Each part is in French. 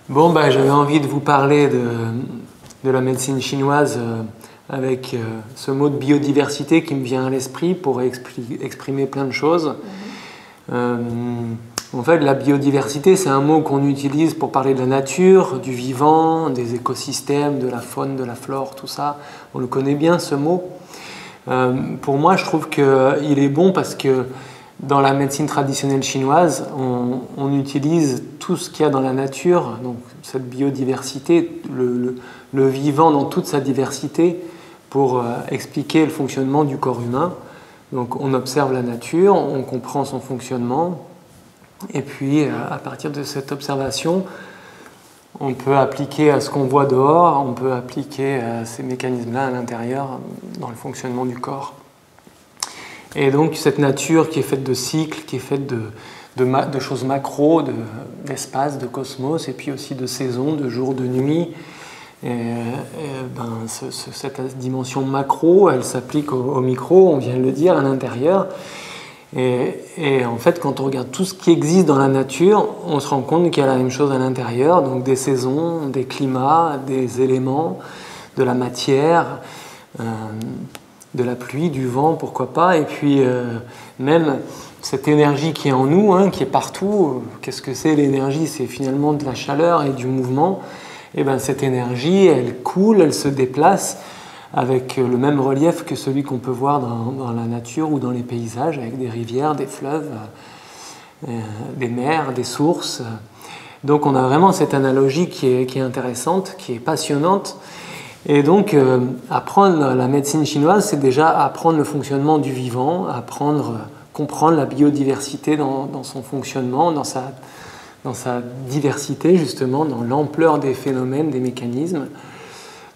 Bon, j'avais envie de vous parler de la médecine chinoise avec ce mot de biodiversité qui me vient à l'esprit pour exprimer plein de choses. En fait, la biodiversité, c'est un mot qu'on utilise pour parler de la nature, du vivant, des écosystèmes, de la faune, de la flore, tout ça. On le connaît bien, ce mot. Pour moi, je trouve qu'il est bon parce que dans la médecine traditionnelle chinoise, on utilise tout ce qu'il y a dans la nature, donc cette biodiversité, le vivant dans toute sa diversité, pour expliquer le fonctionnement du corps humain. Donc on observe la nature, on comprend son fonctionnement, et puis à partir de cette observation, on peut appliquer à ce qu'on voit dehors, on peut appliquer ces mécanismes-là à l'intérieur dans le fonctionnement du corps. Et donc cette nature qui est faite de cycles, qui est faite de choses macro, d'espace, de cosmos, et puis aussi de saisons, de jours, de nuits. Cette dimension macro, elle s'applique au micro, on vient de le dire, à l'intérieur. Et en fait, quand on regarde tout ce qui existe dans la nature, on se rend compte qu'il y a la même chose à l'intérieur, donc des saisons, des climats, des éléments, de la matière, de la pluie, du vent, pourquoi pas, et puis même cette énergie qui est en nous, qui est partout. Qu'est-ce que c'est l'énergie? C'est finalement de la chaleur et du mouvement. Et cette énergie, elle coule, elle se déplace avec le même relief que celui qu'on peut voir dans la nature ou dans les paysages, avec des rivières, des fleuves, des mers, des sources. Donc on a vraiment cette analogie qui est intéressante, qui est passionnante. Et donc, apprendre la médecine chinoise, c'est déjà apprendre le fonctionnement du vivant, comprendre la biodiversité dans son fonctionnement, dans sa diversité, justement, dans l'ampleur des phénomènes, des mécanismes.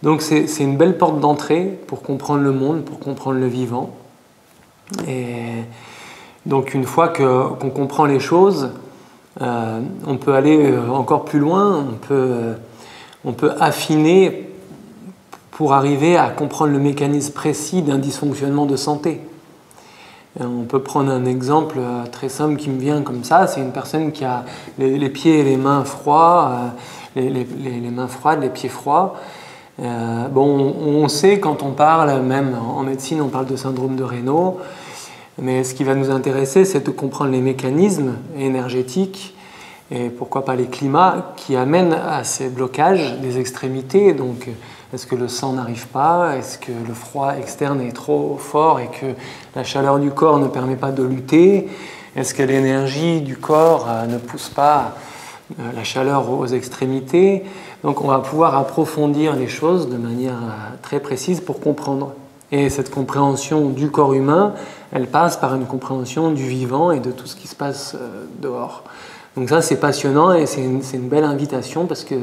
Donc, c'est une belle porte d'entrée pour comprendre le monde, pour comprendre le vivant. Et donc, une fois qu'on comprend les choses, on peut aller encore plus loin, on peut affiner pour arriver à comprendre le mécanisme précis d'un dysfonctionnement de santé. On peut prendre un exemple très simple qui me vient comme ça, c'est une personne qui a les pieds et les mains froids, les mains froides, les pieds froids. On sait quand on parle, même en médecine, on parle de syndrome de Raynaud, mais ce qui va nous intéresser, c'est de comprendre les mécanismes énergétiques et pourquoi pas les climats qui amènent à ces blocages des extrémités. Donc, est-ce que le sang n'arrive pas? Est-ce que le froid externe est trop fort et que la chaleur du corps ne permet pas de lutter? Est-ce que l'énergie du corps ne pousse pas la chaleur aux extrémités? Donc on va pouvoir approfondir les choses de manière très précise pour comprendre. Et cette compréhension du corps humain, elle passe par une compréhension du vivant et de tout ce qui se passe dehors. Donc ça, c'est passionnant et c'est une belle invitation parce que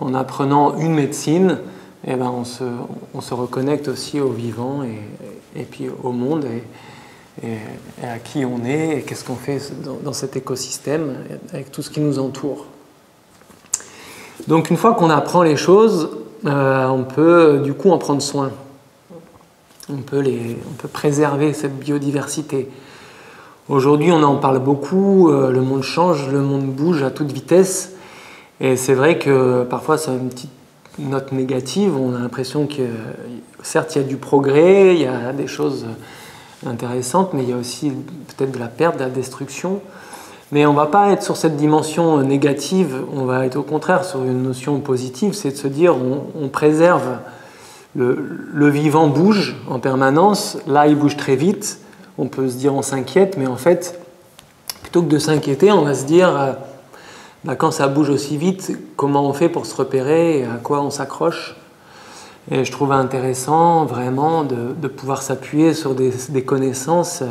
en apprenant une médecine, on se reconnecte aussi au vivant et puis au monde et à qui on est et qu'est-ce qu'on fait dans cet écosystème avec tout ce qui nous entoure. Donc une fois qu'on apprend les choses, on peut du coup en prendre soin. On peut préserver cette biodiversité. Aujourd'hui, on en parle beaucoup, le monde change, le monde bouge à toute vitesse. Et c'est vrai que parfois, ça a une petite note négative. On a l'impression que, certes, il y a du progrès, il y a des choses intéressantes, mais il y a aussi peut-être de la perte, de la destruction. Mais on ne va pas être sur cette dimension négative, on va être au contraire sur une notion positive, c'est de se dire on préserve, le vivant bouge en permanence, là il bouge très vite, on peut se dire on s'inquiète, mais en fait, plutôt que de s'inquiéter, on va se dire quand ça bouge aussi vite, comment on fait pour se repérer et à quoi on s'accroche. Et je trouve intéressant vraiment de pouvoir s'appuyer sur des connaissances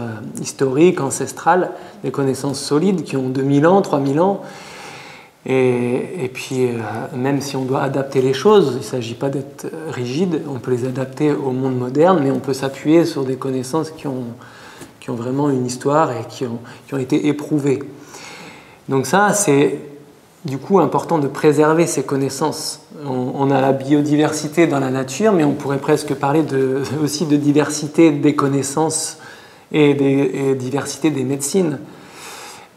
historiques, ancestrales, des connaissances solides qui ont 2000 ans, 3000 ans. Et puis, même si on doit adapter les choses, il ne s'agit pas d'être rigide, on peut les adapter au monde moderne, mais on peut s'appuyer sur des connaissances qui ont vraiment une histoire et qui ont été éprouvées. Donc ça, c'est du coup important de préserver ces connaissances. On a la biodiversité dans la nature, mais on pourrait presque parler aussi de diversité des connaissances et diversité des médecines.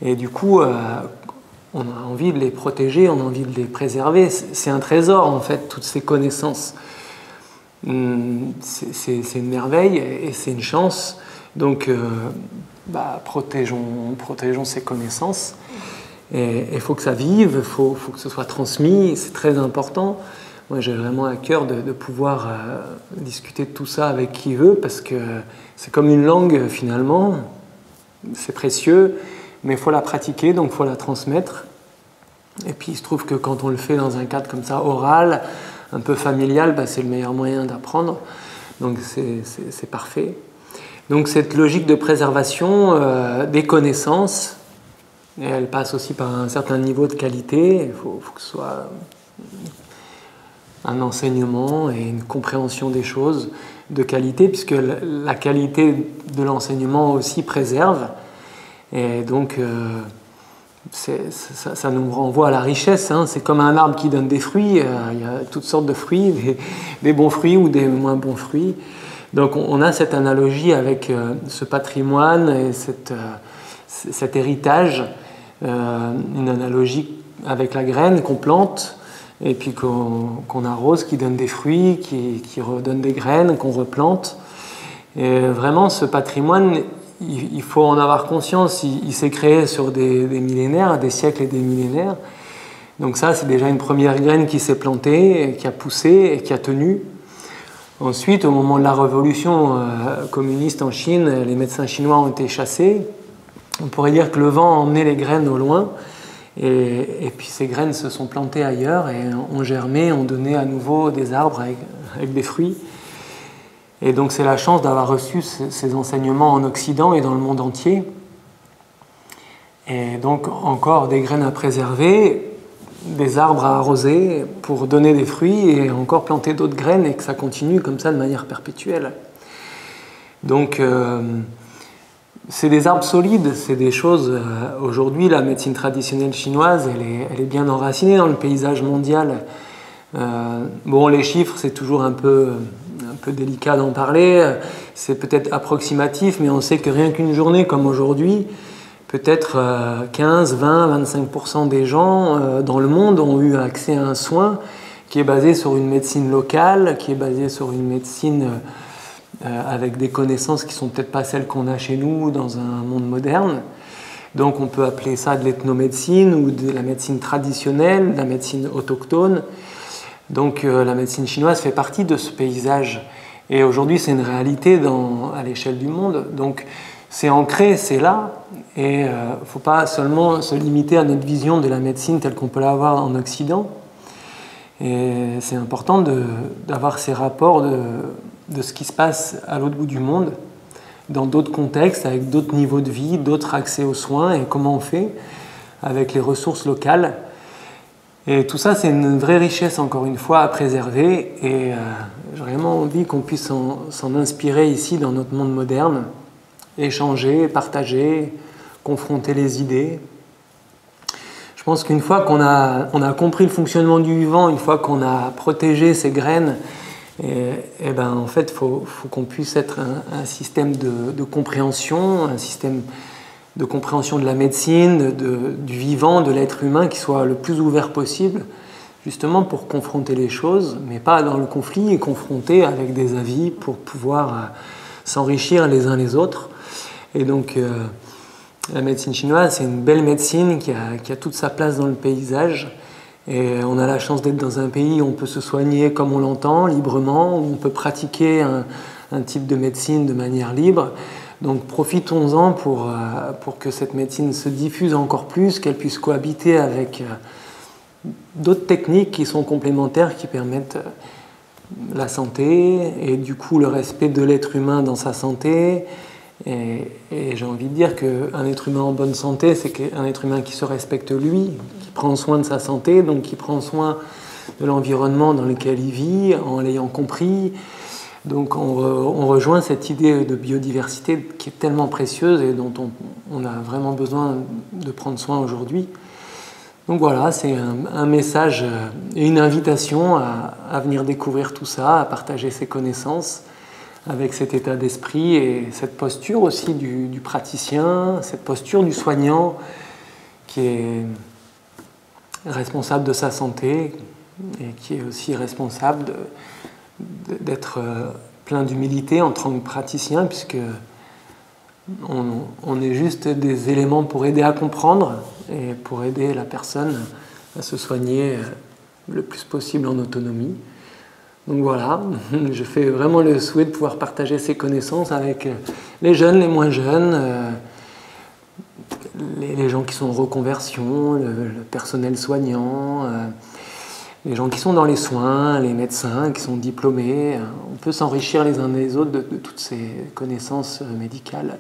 Et du coup, on a envie de les protéger, on a envie de les préserver. C'est un trésor, en fait, toutes ces connaissances. C'est une merveille et c'est une chance. Donc, protégeons ces connaissances. Et il faut que ça vive, il faut que ce soit transmis, c'est très important. Moi, j'ai vraiment à cœur de pouvoir discuter de tout ça avec qui veut, parce que c'est comme une langue, finalement. C'est précieux, mais il faut la pratiquer, donc il faut la transmettre. Et puis, il se trouve que quand on le fait dans un cadre comme ça, oral, un peu familial, c'est le meilleur moyen d'apprendre. Donc, c'est parfait. Donc, cette logique de préservation des connaissances, et elle passe aussi par un certain niveau de qualité. Il faut que ce soit un enseignement et une compréhension des choses de qualité, puisque la qualité de l'enseignement aussi préserve. Et donc, ça nous renvoie à la richesse. C'est comme un arbre qui donne des fruits. Il y a toutes sortes de fruits, des bons fruits ou des moins bons fruits. Donc, on a cette analogie avec ce patrimoine et cet héritage, une analogie avec la graine qu'on plante et puis qu'on arrose, qui donne des fruits, qui redonne des graines, qu'on replante. Et vraiment, ce patrimoine, il faut en avoir conscience. Il s'est créé sur des millénaires, des siècles et des millénaires. Donc ça, c'est déjà une première graine qui s'est plantée, qui a poussé et qui a tenu. Ensuite, au moment de la révolution communiste en Chine, les médecins chinois ont été chassés. On pourrait dire que le vent a emmené les graines au loin. Et puis ces graines se sont plantées ailleurs et ont germé, ont donné à nouveau des arbres avec des fruits. Et donc c'est la chance d'avoir reçu ces enseignements en Occident et dans le monde entier. Et donc encore des graines à préserver, des arbres à arroser pour donner des fruits et encore planter d'autres graines et que ça continue comme ça de manière perpétuelle. Donc c'est des arbres solides, c'est des choses... Aujourd'hui, la médecine traditionnelle chinoise, elle est bien enracinée dans le paysage mondial. Les chiffres, c'est toujours un peu délicat d'en parler. C'est peut-être approximatif, mais on sait que rien qu'une journée comme aujourd'hui, peut-être 15, 20, 25% des gens dans le monde ont eu accès à un soin qui est basé sur une médecine locale, qui est basé sur une médecine... avec des connaissances qui ne sont peut-être pas celles qu'on a chez nous dans un monde moderne. Donc on peut appeler ça de l'ethnomédecine ou de la médecine traditionnelle, de la médecine autochtone. Donc la médecine chinoise fait partie de ce paysage. Et aujourd'hui, c'est une réalité à l'échelle du monde. Donc c'est ancré, c'est là. Et il ne faut pas seulement se limiter à notre vision de la médecine telle qu'on peut l'avoir en Occident. Et c'est important d'avoir ces rapports de ce qui se passe à l'autre bout du monde, dans d'autres contextes, avec d'autres niveaux de vie, d'autres accès aux soins, et comment on fait avec les ressources locales. Et tout ça, c'est une vraie richesse, encore une fois, à préserver, et j'ai vraiment envie qu'on puisse s'en inspirer ici, dans notre monde moderne, échanger, partager, confronter les idées. Je pense qu'une fois qu'on a compris le fonctionnement du vivant, une fois qu'on a protégé ces graines, en fait, il faut qu'on puisse être un système de compréhension, un système de compréhension de la médecine, du vivant, de l'être humain, qui soit le plus ouvert possible, justement pour confronter les choses, mais pas dans le conflit, et confronter avec des avis pour pouvoir s'enrichir les uns les autres. Et donc, la médecine chinoise, c'est une belle médecine qui a toute sa place dans le paysage. Et on a la chance d'être dans un pays où on peut se soigner comme on l'entend, librement, où on peut pratiquer un type de médecine de manière libre. Donc profitons-en pour que cette médecine se diffuse encore plus, qu'elle puisse cohabiter avec d'autres techniques qui sont complémentaires, qui permettent la santé et du coup le respect de l'être humain dans sa santé. Et j'ai envie de dire qu'un être humain en bonne santé, c'est un être humain qui se respecte lui, qui prend soin de sa santé, donc qui prend soin de l'environnement dans lequel il vit, en l'ayant compris. Donc on rejoint cette idée de biodiversité qui est tellement précieuse et dont on a vraiment besoin de prendre soin aujourd'hui. Donc voilà, c'est un message et une invitation à venir découvrir tout ça, à partager ses connaissances, avec cet état d'esprit et cette posture aussi du praticien, cette posture du soignant qui est responsable de sa santé et qui est aussi responsable d'être plein d'humilité en tant que praticien, puisque on est juste des éléments pour aider à comprendre et pour aider la personne à se soigner le plus possible en autonomie. Donc voilà, je fais vraiment le souhait de pouvoir partager ces connaissances avec les jeunes, les moins jeunes, les gens qui sont en reconversion, le personnel soignant, les gens qui sont dans les soins, les médecins qui sont diplômés. On peut s'enrichir les uns des autres de toutes ces connaissances médicales.